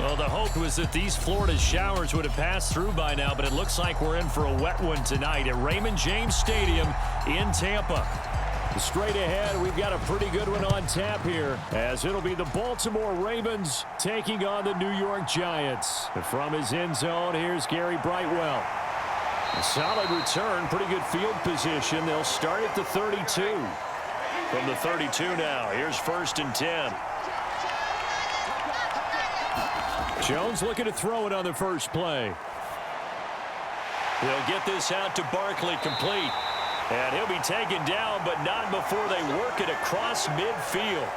Well, the hope was that these Florida showers would have passed through by now, but it looks like we're in for a wet one tonight at Raymond James Stadium in Tampa. Straight ahead, we've got a pretty good one on tap here, as it'll be the Baltimore Ravens taking on the New York Giants. From his end zone, here's Gary Brightwell. A solid return, pretty good field position. They'll start at the 32. From the 32 now, here's 1st and 10. Jones looking to throw it on the first play. They'll get this out to Barkley, complete. And he'll be taken down, but not before they work it across midfield.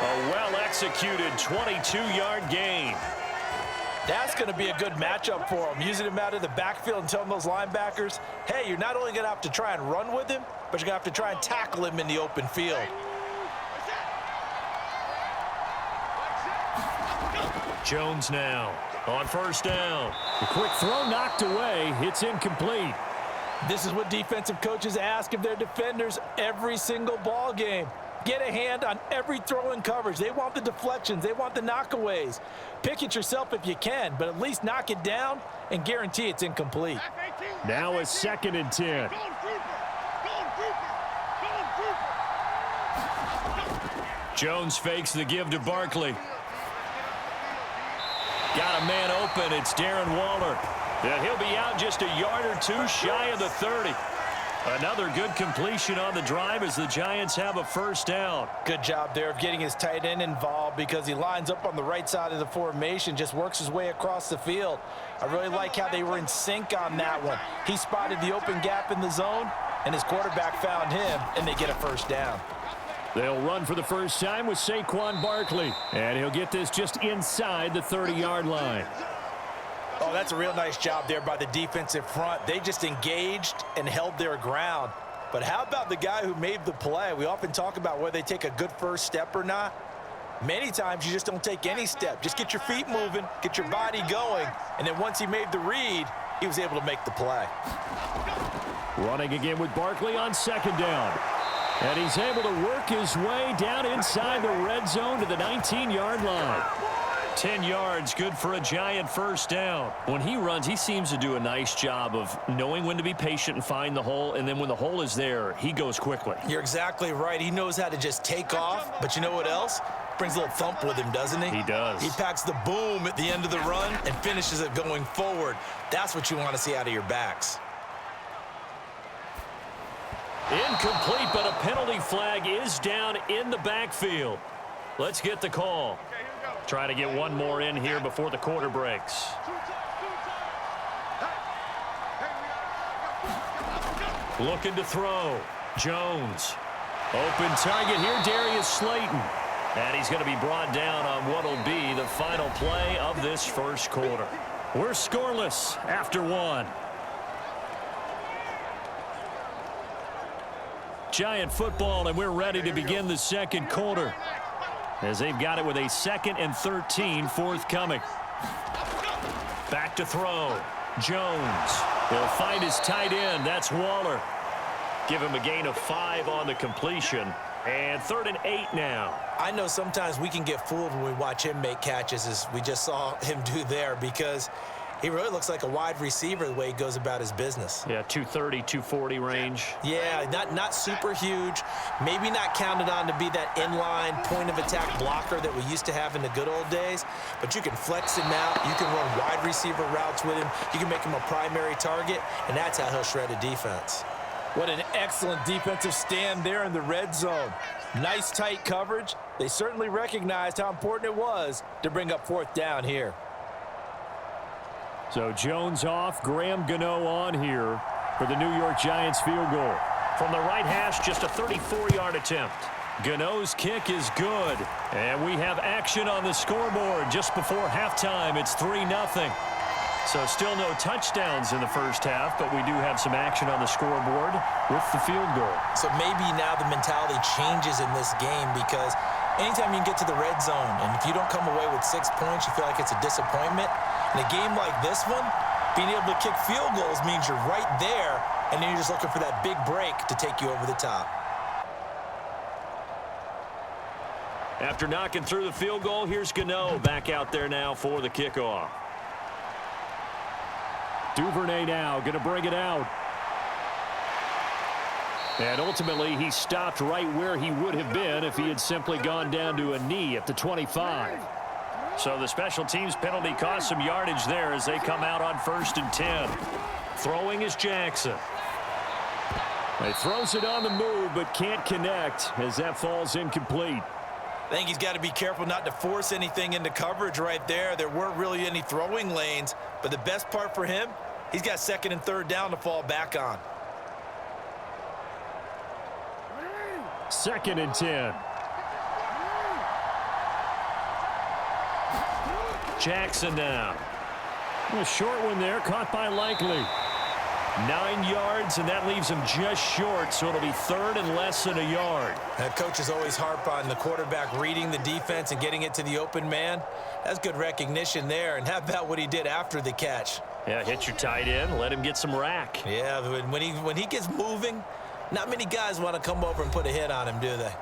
A well-executed 22-yard gain. That's going to be a good matchup for him, using him out of the backfield and telling those linebackers, hey, you're not only going to have to try and run with him, but you're going to have to try and tackle him in the open field. Jones now on 1st down. The quick throw knocked away. It's incomplete. This is what defensive coaches ask of their defenders every single ball game. Get a hand on every throw in coverage. They want the deflections. They want the knockaways. Pick it yourself if you can, but at least knock it down and guarantee it's incomplete. Now a 2nd and 10. Jones fakes the give to Barkley. Got a man open. It's Darren Waller. And he'll be out just a yard or two shy of the 30. Another good completion on the drive as the Giants have a 1st down. Good job there of getting his tight end involved because he lines up on the right side of the formation, just works his way across the field. I really like how they were in sync on that one. He spotted the open gap in the zone, and his quarterback found him, and they get a 1st down. They'll run for the first time with Saquon Barkley, and he'll get this just inside the 30-yard line. Oh, that's a real nice job there by the defensive front. They just engaged and held their ground. But how about the guy who made the play? We often talk about whether they take a good first step or not. Many times you just don't take any step. Just get your feet moving, get your body going, and then once he made the read, he was able to make the play. Running again with Barkley on 2nd down. And he's able to work his way down inside the red zone to the 19-yard line. 10 yards, good for a Giant 1st down. When he runs, he seems to do a nice job of knowing when to be patient and find the hole, and then when the hole is there, he goes quickly. You're exactly right. He knows how to just take off, but you know what else? Brings a little thump with him, doesn't he? He does. He packs the boom at the end of the run and finishes it going forward. That's what you want to see out of your backs. Incomplete, but a penalty flag is down in the backfield. Let's get the call. Try to get one more in here before the quarter breaks. Looking to throw. Jones. Open target here, Darius Slayton. And he's going to be brought down on what will be the final play of this 1st quarter. We're scoreless after 1. Giant football, and we're ready to begin the 2nd quarter, as they've got it with a 2nd and 13 forthcoming. Back to throw. Jones. He'll find his tight end. That's Waller. Give him a gain of 5 on the completion. And 3rd and 8 now. I know sometimes we can get fooled when we watch him make catches, as we just saw him do there, because he really looks like a wide receiver the way he goes about his business. Yeah, 230, 240 range. Yeah, not super huge. Maybe not counted on to be that inline point-of-attack blocker that we used to have in the good old days, but you can flex him out. You can run wide receiver routes with him. You can make him a primary target, and that's how he'll shred a defense. What an excellent defensive stand there in the red zone. Nice tight coverage. They certainly recognized how important it was to bring up 4th down here. So Jones off, Graham Gano on here for the New York Giants field goal. From the right hash, just a 34-yard attempt. Gano's kick is good. And we have action on the scoreboard just before halftime. It's 3-0. So still no touchdowns in the first half, but we do have some action on the scoreboard with the field goal. So maybe now the mentality changes in this game, because anytime you can get to the red zone, and if you don't come away with 6 points, you feel like it's a disappointment. In a game like this one, being able to kick field goals means you're right there, and then you're just looking for that big break to take you over the top. After knocking through the field goal, here's Gano back out there now for the kickoff. Duvernay now going to bring it out. And ultimately, he stopped right where he would have been if he had simply gone down to a knee at the 25. So the special teams penalty cost some yardage there as they come out on 1st and 10. Throwing is Jackson. He throws it on the move but can't connect as that falls incomplete. I think he's got to be careful not to force anything into coverage right there. There weren't really any throwing lanes, but the best part for him, he's got 2nd and 3rd down to fall back on. 2nd and 10. Jackson now. A short one there, caught by Likely. 9 yards, and that leaves him just short, so it'll be 3rd and less than a yard. That coach is always harp on the quarterback reading the defense and getting it to the open man. That's good recognition there, and how about what he did after the catch? Yeah, hit your tight end, let him get some rack. Yeah, when he gets moving, not many guys want to come over and put a hit on him, do they?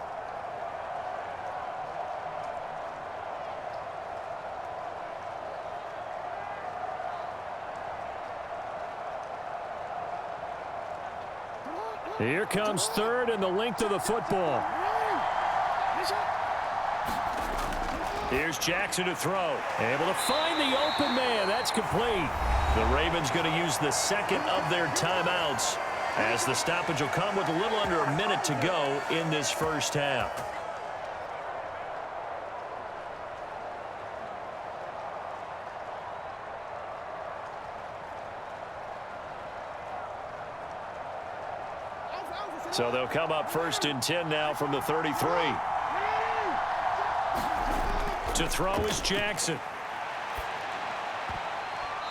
Here comes 3rd and the length of the football. Here's Jackson to throw. Able to find the open man. That's complete. The Ravens going to use the 2nd of their timeouts as the stoppage will come with a little under a minute to go in this first half. So they'll come up 1st and 10 now from the 33. To throw is Jackson.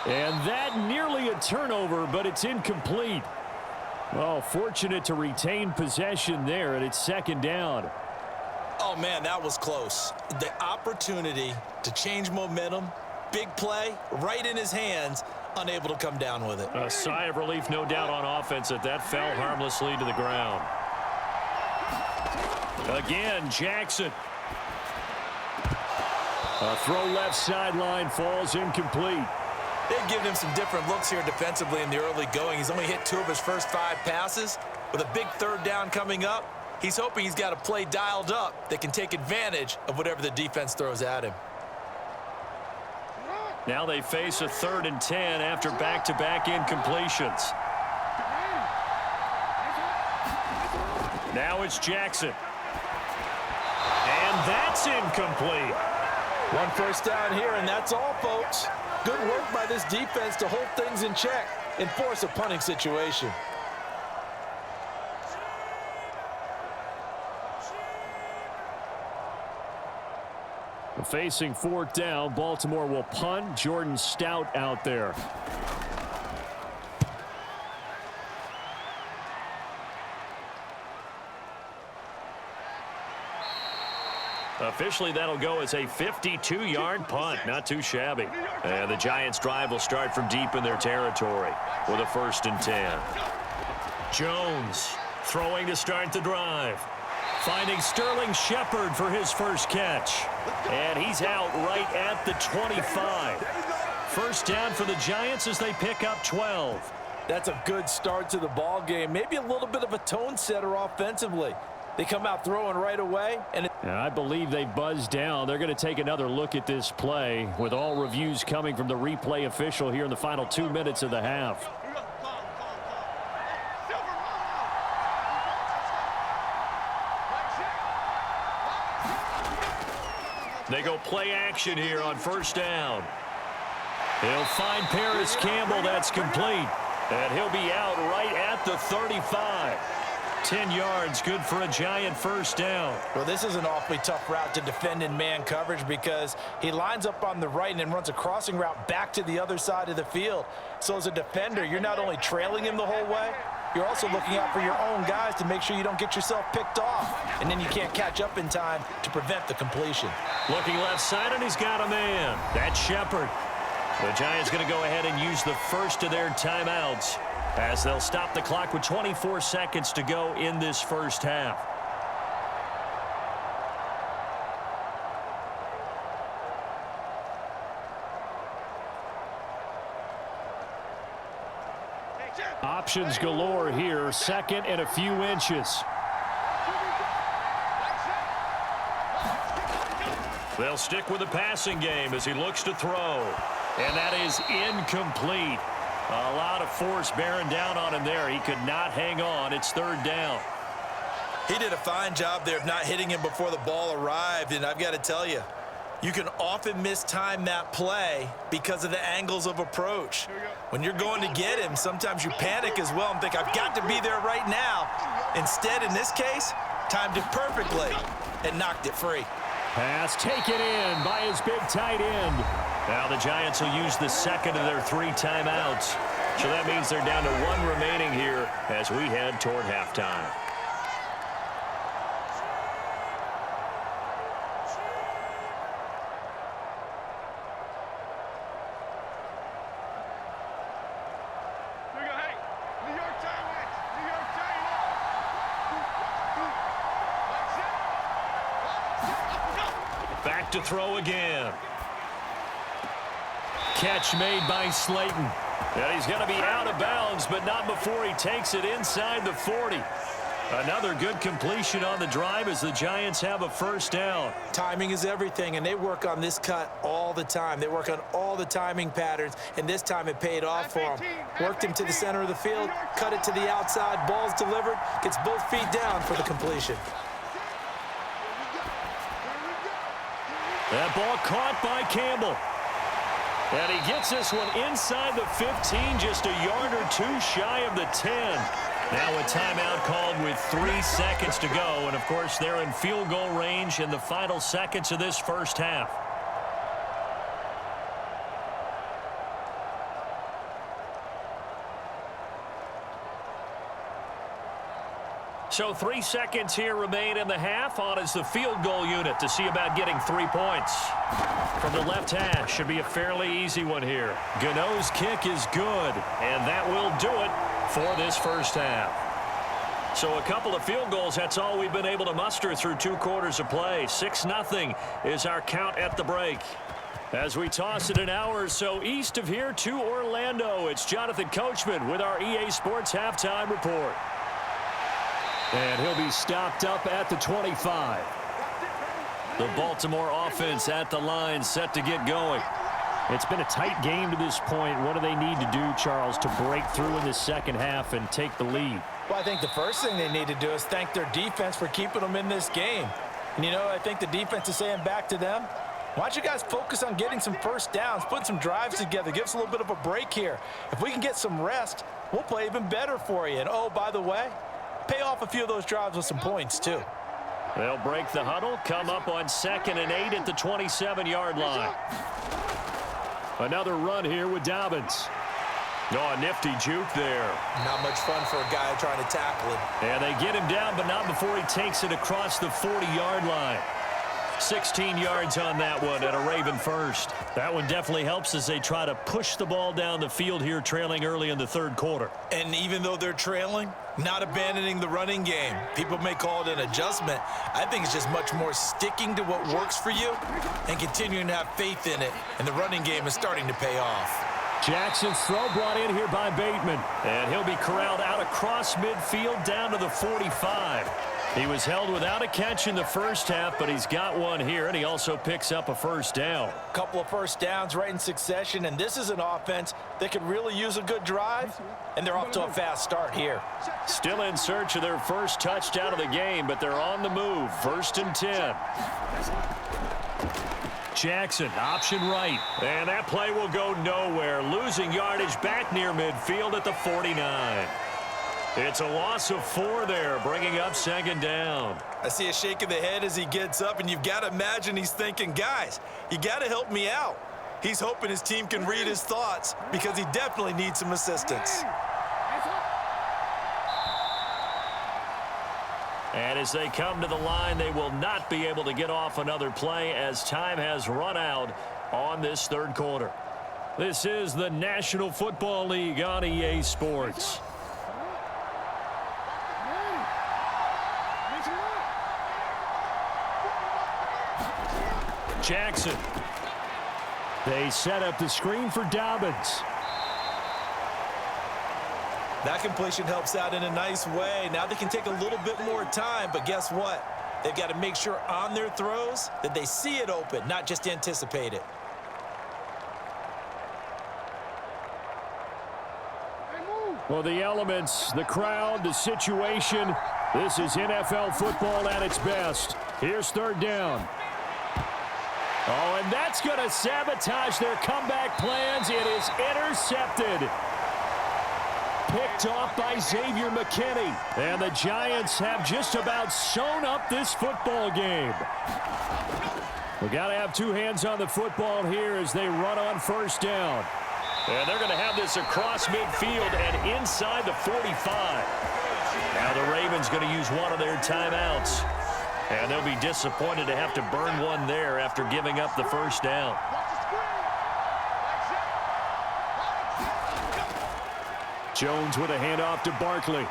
And that nearly a turnover, but it's incomplete. Well, fortunate to retain possession there, and it's 2nd down. Oh, man, that was close. The opportunity to change momentum, big play, right in his hands, unable to come down with it. A sigh of relief, no doubt, on offense that fell harmlessly to the ground. Again, Jackson. A throw left sideline falls incomplete. They've given him some different looks here defensively in the early going. He's only hit 2 of his first 5 passes. With a big 3rd down coming up, he's hoping he's got a play dialed up that can take advantage of whatever the defense throws at him. Now they face a 3rd and 10 after back-to-back incompletions. Now it's Jackson. And that's incomplete. 1 first down here, and that's all, folks. Good work by this defense to hold things in check and force a punting situation. Facing 4th down, Baltimore will punt. Jordan Stout out there. Officially, that'll go as a 52-yard punt. Not too shabby. And the Giants' drive will start from deep in their territory with a 1st and 10. Jones throwing to start the drive. Finding Sterling Shepard for his first catch. And he's out right at the 25. 1st down for the Giants as they pick up 12. That's a good start to the ball game. Maybe a little bit of a tone setter offensively. They come out throwing right away. And I believe they buzzed down. They're going to take another look at this play with all reviews coming from the replay official here in the final 2 minutes of the half. They go play action here on 1st down. He'll find Paris Campbell. That's complete. And he'll be out right at the 35. 10 yards, good for a Giant 1st down. Well, this is an awfully tough route to defend in man coverage because he lines up on the right and then runs a crossing route back to the other side of the field. So as a defender, you're not only trailing him the whole way, you're also looking out for your own guys to make sure you don't get yourself picked off. And then you can't catch up in time to prevent the completion. Looking left side, and he's got a man. That's Shepard. The Giants going to go ahead and use the 1st of their timeouts as they'll stop the clock with 24 seconds to go in this first half. Options galore here. Second and a few inches. They'll stick with the passing game as he looks to throw. And that is incomplete. A lot of force bearing down on him there. He could not hang on. It's third down. He did a fine job there of not hitting him before the ball arrived. And I've got to tell you, you can often mistime that play because of the angles of approach. When you're going to get him, sometimes you panic as well and think, I've got to be there right now. Instead, in this case, timed it perfectly and knocked it free. Pass taken in by his big tight end. Now the Giants will use the second of their 3 timeouts. So that means they're down to 1 remaining here as we head toward halftime. Back to throw again. Catch made by Slayton. And he's going to be out of bounds, but not before he takes it inside the 40. Another good completion on the drive as the Giants have a first down. Timing is everything, and they work on this cut all the time. They work on all the timing patterns, and this time it paid off for him. Worked him to the center of the field, cut it to the outside, ball's delivered, gets both feet down for the completion. That ball caught by Campbell. And he gets this one inside the 15, just a yard or 2 shy of the 10. Now a timeout called with 3 seconds to go. And, of course, they're in field goal range in the final seconds of this first half. So 3 seconds here remain in the half. On is the field goal unit to see about getting 3 points. From the left hash, should be a fairly easy one here. Gano's kick is good, and that will do it for this first half. So a couple of field goals, that's all we've been able to muster through 2 quarters of play. 6-0 is our count at the break. As we toss it an hour or so east of here to Orlando, it's Jonathan Coachman with our EA Sports Halftime Report. And he'll be stopped up at the 25. The Baltimore offense at the line, set to get going. It's been a tight game to this point. What do they need to do, Charles, to break through in the second half and take the lead? Well, I think the first thing they need to do is thank their defense for keeping them in this game. And, you know, I think the defense is saying back to them, why don't you guys focus on getting some first downs, putting some drives together, give us a little bit of a break here. If we can get some rest, we'll play even better for you. And, oh, by the way, pay off a few of those drives with some points, too. They'll break the huddle, come up on 2nd and 8 at the 27-yard line. Another run here with Dobbins. Oh, a nifty juke there. Not much fun for a guy trying to tackle him. And they get him down, but not before he takes it across the 40-yard line. 16 yards on that one at a Raven first. That one definitely helps as they try to push the ball down the field here, trailing early in the third quarter. And even though they're trailing, not abandoning the running game. People may call it an adjustment. I think it's just much more sticking to what works for you and continuing to have faith in it. And the running game is starting to pay off. Jackson's throw brought in here by Bateman. And he'll be corralled out across midfield down to the 45. He was held without a catch in the first half, but he's got one here, and he also picks up a first down. A couple of first downs right in succession, and this is an offense that could really use a good drive, and they're off to a fast start here. Still in search of their first touchdown of the game, but they're on the move. 1st and 10. Jackson, option right. And that play will go nowhere. Losing yardage back near midfield at the 49. It's a loss of 4 there, bringing up 2nd down. I see a shake of the head as he gets up, and you've got to imagine he's thinking, guys, you got to help me out. He's hoping his team can read his thoughts because he definitely needs some assistance. And as they come to the line, they will not be able to get off another play as time has run out on this third quarter. This is the National Football League on EA Sports. Jackson. They set up the screen for Dobbins. That completion helps out in a nice way. Now they can take a little bit more time, but guess what? They've got to make sure on their throws that they see it open, not just anticipate it. Well, the elements, the crowd, the situation, this is NFL football at its best. Here's third down. Oh, and that's going to sabotage their comeback plans. It is intercepted. Picked off by Xavier McKinney. And the Giants have just about sewn up this football game. We got to have two hands on the football here as they run on first down. And they're going to have this across midfield and inside the 45. Now the Ravens going to use one of their timeouts. And they'll be disappointed to have to burn one there after giving up the first down. Jones with a handoff to Barkley.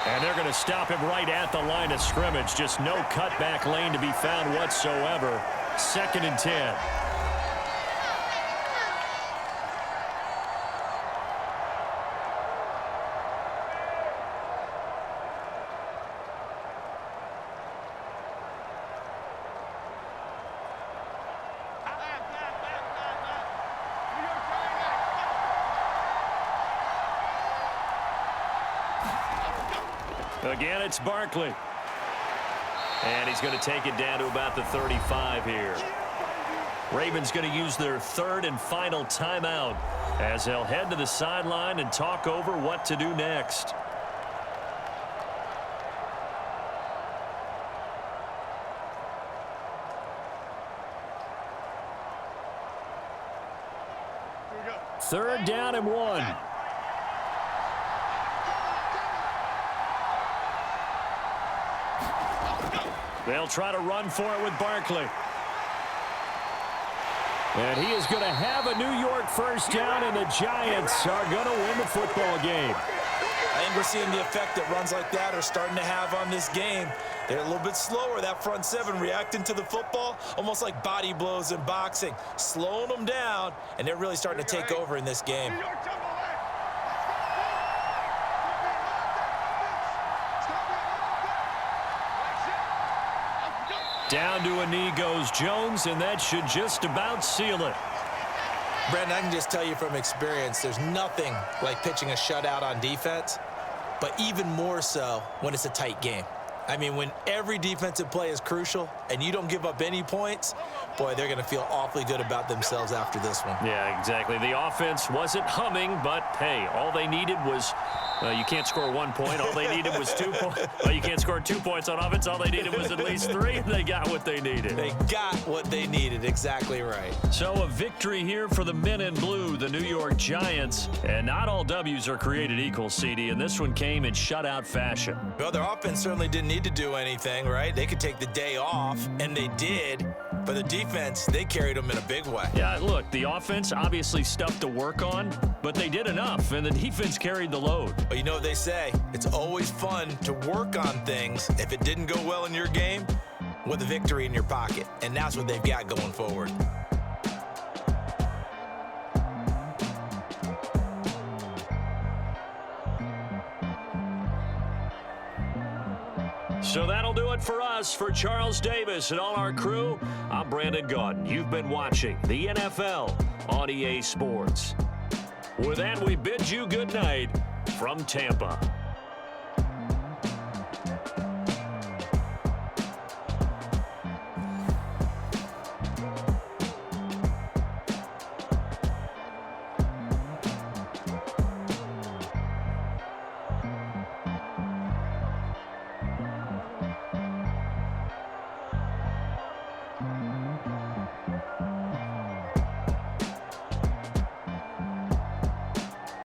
And they're going to stop him right at the line of scrimmage. Just no cutback lane to be found whatsoever. 2nd and 10. Again, it's Barkley. And he's going to take it down to about the 35 here. Ravens going to use their third and final timeout as they'll head to the sideline and talk over what to do next. Third down and 1. They'll try to run for it with Barkley. And he is going to have a New York first down, and the Giants are going to win the football game. I think we're seeing the effect that runs like that are starting to have on this game. They're a little bit slower, that front seven, reacting to the football, almost like body blows in boxing, slowing them down, and they're really starting to take over in this game. Down to a knee goes Jones, and that should just about seal it. Brandon, I can just tell you from experience, there's nothing like pitching a shutout on defense, but even more so when it's a tight game. I mean, when every defensive play is crucial and you don't give up any points, boy, they're going to feel awfully good about themselves after this one. Yeah, exactly. The offense wasn't humming, but, hey, all they needed was you can't score 1 point. All they needed was 2 points. Well, you can't score 2 points on offense. All they needed was at least 3. They got what they needed. They got what they needed. Exactly right. So a victory here for the men in blue, the New York Giants. And not all W's are created equal, CD, and this one came in shutout fashion. Well, their offense certainly didn't need to do anything, right? They could take the day off, and they did. But the defense, they carried them in a big way. Yeah, look, the offense, obviously stuff to work on, but they did enough, and the defense carried the load. But you know what they say, it's always fun to work on things if it didn't go well in your game with a victory in your pocket, and that's what they've got going forward. So that'll do it for us. For Charles Davis and all our crew, I'm Brandon Gaudin. You've been watching the NFL on EA Sports. With that, we bid you good night from Tampa.